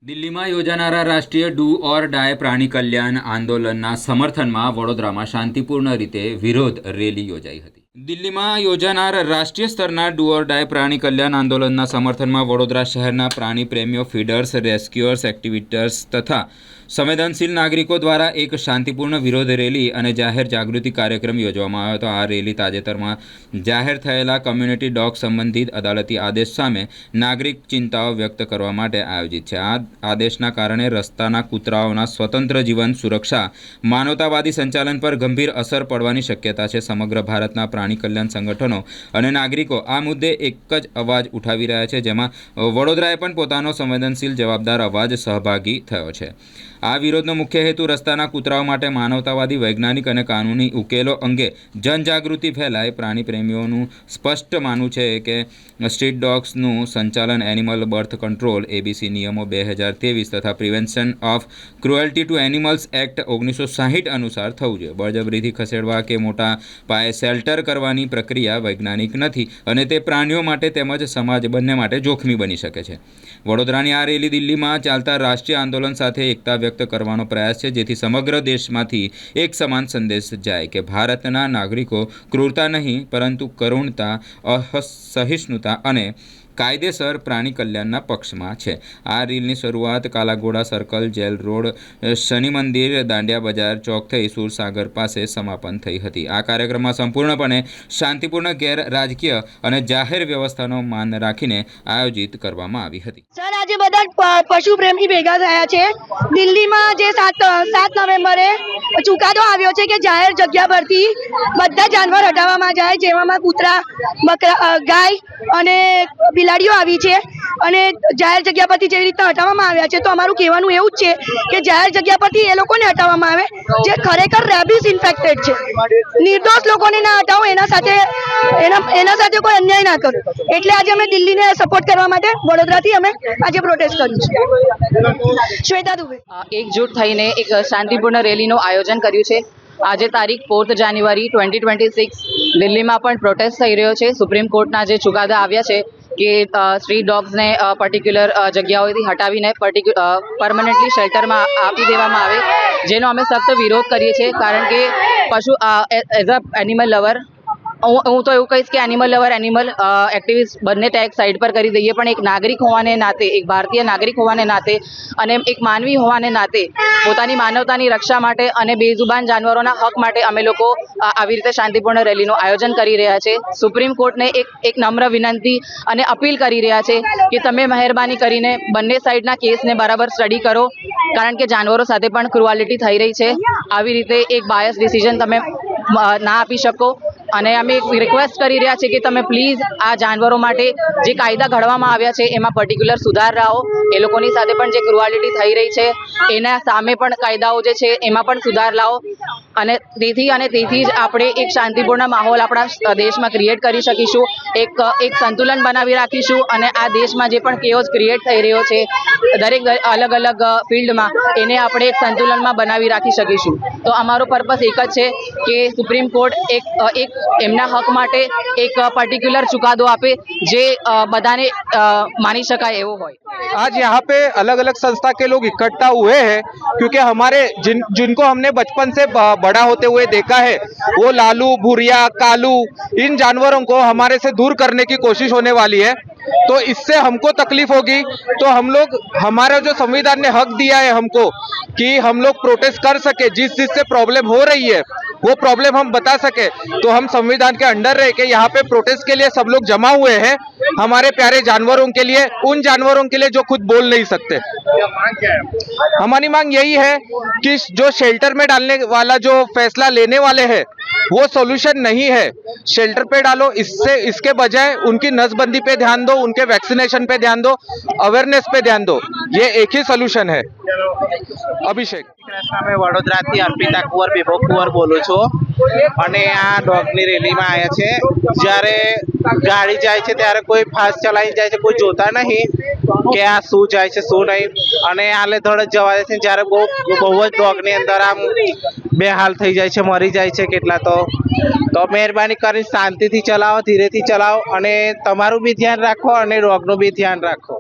દિલ્હીમાં યોજાનારા રાષ્ટ્રીય ડુ ઓર ડાય પ્રાણી કલ્યાણ આંદોલનના સમર્થનમાં વડોદરામાં શાંતિપૂર્ણ રીતે વિરોધ રેલી યોજાઈ હતી. દિલ્હીમાં યોજાનાર રાષ્ટ્રીય સ્તરના ડુ ઓર ડાય પ્રાણી કલ્યાણ આંદોલનના સમર્થનમાં વડોદરા શહેરના પ્રાણી પ્રેમીઓ, ફીડર્સ, રેસ્ક્યુઅર્સ, એક્ટિવિસ્ટ્સ તથા સંવેદનશીલ નાગરિકો દ્વારા એક શાંતિપૂર્ણ વિરોધ રેલી અને જાહેર જાગૃતિ કાર્યક્રમ યોજવામાં આવ્યો હતો. આ રેલી તાજેતરમાં જાહેર થયેલા કમ્યુનિટી ડોગ સંબંધિત અદાલતી આદેશ સામે નાગરિક ચિંતાઓ વ્યક્ત કરવા માટે આયોજિત છે. આ આદેશના કારણે રસ્તાના કૂતરાઓના સ્વતંત્ર જીવન, સુરક્ષા, માનવતાવાદી સંચાલન પર ગંભીર અસર પડવાની શક્યતા છે. સમગ્ર ભારતના પ્રાણી કલ્યાણ સંગઠનો અને નાગરિકો આ મુદ્દે એક જ અવાજ ઉઠાવી રહ્યા છે, જેમાં વડોદરાએ પણ પોતાનો સંવેદનશીલ જવાબદાર અવાજ સહભાગી થયો છે. આ વિરોધનો મુખ્ય હેતુ રસ્તાના કૂતરાઓ માટે માનવતાવાદી, વૈજ્ઞાનિક અને કાનૂની ઉકેલો અંગે જનજાગૃતિ ફેલાય. પ્રાણી પ્રેમીઓનું સ્પષ્ટ માનવું છે કે સ્ટ્રીટ ડોગ્સનું સંચાલન એનિમલ બર્થ કંટ્રોલ એબીસી નિયમો 2023 તથા Prevention of Cruelty to Animals Act 1960 અનુસાર થવું જોઈએ. બળજબરીથી ખસેડવા કે મોટા પાયે શેલ્ટર કરવાની પ્રક્રિયા વૈજ્ઞાનિક નથી અને તે પ્રાણીઓ માટે તેમજ સમાજ બંને માટે જોખમી બની શકે છે. વડોદરાની આ રેલી દિલ્હીમાં ચાલતા રાષ્ટ્રીય આંદોલન સાથે એકતા વ્યક્ત કરવાનો પ્રયાસ છે, જેથી સમગ્ર દેશમાંથી એક સમાન સંદેશ જાય કે ભારતના નાગરિકો ક્રૂરતા નહીં પરંતુ કરુણતા, સહિષ્ણુતા અને કાયદેસર પ્રાણી કલ્યાણના પક્ષમાં છે. આ રેલીની શરૂઆત કાલાઘોડા સર્કલ, જેલ રોડ, શનિ મંદિર, દાંડિયા બજાર ચોક થઈ સુરસાગર પાસે સમાપન થઈ હતી. આ કાર્યક્રમમાં સંપૂર્ણપણે શાંતિપૂર્ણ, ગેર રાજકીય અને જાહેર વ્યવસ્થાનો માન રાખીને આયોજિત કરવામાં આવી હતી. સર, આજે બધા પશુ પ્રેમી ભેગા થયા છે. દિલ્હીમાં જે 7 નવેમ્બરે ચુકાદો આવ્યો છે કે જાહેર જગ્યા પરથી બધા જાનવર હટાવવામાં જાય, જેમાં કૂતરા, બકરા, ગાય અને બિલાડીઓ આવી છે અને જાહેર જગ્યા પરથી જેવી રીતના હટાવવામાં આવ્યા છે, તો અમારું કહેવાનું એવું જ છે કે જાહેર જગ્યા પરથી એ લોકોને હટાવવામાં આવે જે ખરેખર રેબિસ ઇન્ફેક્ટેડ છે. નિર્દોષ લોકોને ના હટાવો, એના સાથે કોઈ અન્યાય ના કરો. એટલે આજે અમે દિલ્હીને સપોર્ટ કરવા માટે વડોદરાથી અમે આજે પ્રોટેસ્ટ કર્યું છે. શ્વેતા દુબે એકજૂટ થઈને એક શાંતિપૂર્ણ રેલીનું આયોજન કર્યું છે. આજે તારીખ 4 જાન્યુઆરી 2026 દિલ્હીમાં પણ પ્રોટેસ્ટ થઈ રહ્યો છે. સુપ્રીમ કોર્ટના જે ચુકાદા આવ્યા છે કે સ્ટ્રીટ ડોગ્સને પર્ટિક્યુલર જગ્યાઓથી હટાવીને પરમનન્ટલી શેલ્ટરમાં આપી દેવામાં આવે, જેનો અમે સખ્ત વિરોધ કરીએ છીએ. કારણ કે પશુ એઝ અ એનિમલ લવર, હું તો એવું કહીશ કે એનિમલ લવર, એનિમલ એક્ટિવિસ્ટ બંને ટેગ સાઈડ પર કરી દઈએ, પણ એક નાગરિક હોવાને નાતે, એક ભારતીય નાગરિક હોવાને નાતે અને એક માનવી હોવાને નાતે પોતાની માનવતાની રક્ષા માટે અને બેઝુબાન જાનવરોના હક માટે અમે લોકો આવી રીતે શાંતિપૂર્ણ રેલીનું આયોજન કરી રહ્યા છે. સુપ્રીમ કોર્ટને એક નમ્ર વિનંતી અને અપીલ કરી રહ્યા છે કે તમે મહેરબાની કરીને બંને સાઈડના કેસને બરાબર સ્ટડી કરો, કારણ કે જાનવરો સાથે પણ ક્રુઆલિટી થઈ રહી છે. આવી રીતે એક બાયસ ડિસિઝન તમે ના આપી શકો અને અમે એક રિક્વેસ્ટ કરી રહ્યા છીએ કે તમે પ્લીઝ આ જાનવરો માટે જે કાયદા ઘડવામાં આવ્યા છે એમાં પર્ટિક્યુલર સુધાર લાવો. એ લોકોની સાથે પણ જે ક્રુઆલિટી થઈ રહી છે એના સામે પણ કાયદાઓ જે છે એમાં પણ સુધાર લાવો અને તેથી જ આપણે એક શાંતિપૂર્ણ માહોલ આપણા દેશમાં ક્રિએટ કરી શકીશું, એક સંતુલન બનાવી રાખીશું અને આ દેશમાં જે પણ કેઓસ ક્રિએટ થઈ રહ્યો છે દરેક અલગ અલગ ફિલ્ડમાં એને આપણે એક સંતુલનમાં બનાવી રાખી શકીશું. તો અમારો પર્પસ એક જ છે કે સુપ્રીમ કોર્ટ એક એમના હક માટે એક પર્ટિક્યુલર चुकादो आपे जे बधाने मानी शकाय एवो होय. आज यहाँ पे अलग अलग संस्था के लोग इकट्ठा हुए हैं क्योंकि हमारे जिनको हमने बचपन से बड़ा होते हुए देखा है, वो लालू, भूरिया, कालू, इन जानवरों को हमारे से दूर करने की कोशिश होने वाली है. तो इससे हमको तकलीफ होगी. तो हम लोग, हमारा जो संविधान ने हक दिया है हमको कि हम लोग प्रोटेस्ट कर सके, जिस से प्रॉब्लम हो रही है वो प्रॉब्लम हम बता सके, तो हम संविधान के अंडर रह के यहाँ पे प्रोटेस्ट के लिए सब लोग जमा हुए हैं, हमारे प्यारे जानवरों के लिए, उन जानवरों के लिए जो खुद बोल नहीं सकते. हमारी मांग यही है कि जो शेल्टर में डालने वाला जो फैसला लेने वाले हैं वो सॉल्यूशन नहीं है. शेल्टर पे डालो, इसके बजाय उनकी नसबंदी पे ध्यान दो, उनके वैक्सीनेशन पे ध्यान दो, अवेयरनेस पे ध्यान दो. ये एक ही सोल्यूशन है. અભિષેક અમે વડોદરાથી અર્પિતા કુંવર, વિભો કુંવર બોલું છું અને આ ડોગની રેલીમાં આવ્યા છે. જ્યારે ગાડી જાય છે ત્યારે કોઈ ફાસ્ટ ચલાવી જાય છે, કોઈ જોતા નહીં કે આ શું જાય છે શું નહીં, અને આલે ધડ જ જવા દે છે. જ્યારે બહુ જ ડોગની અંદર આમ બેહાલ થઈ જાય છે, મરી જાય છે કેટલા. તો મહેરબાની કરીને શાંતિથી ચલાવો, ધીરેથી ચલાવો અને તમારું બી ધ્યાન રાખો અને ડોગનું બી ધ્યાન રાખો.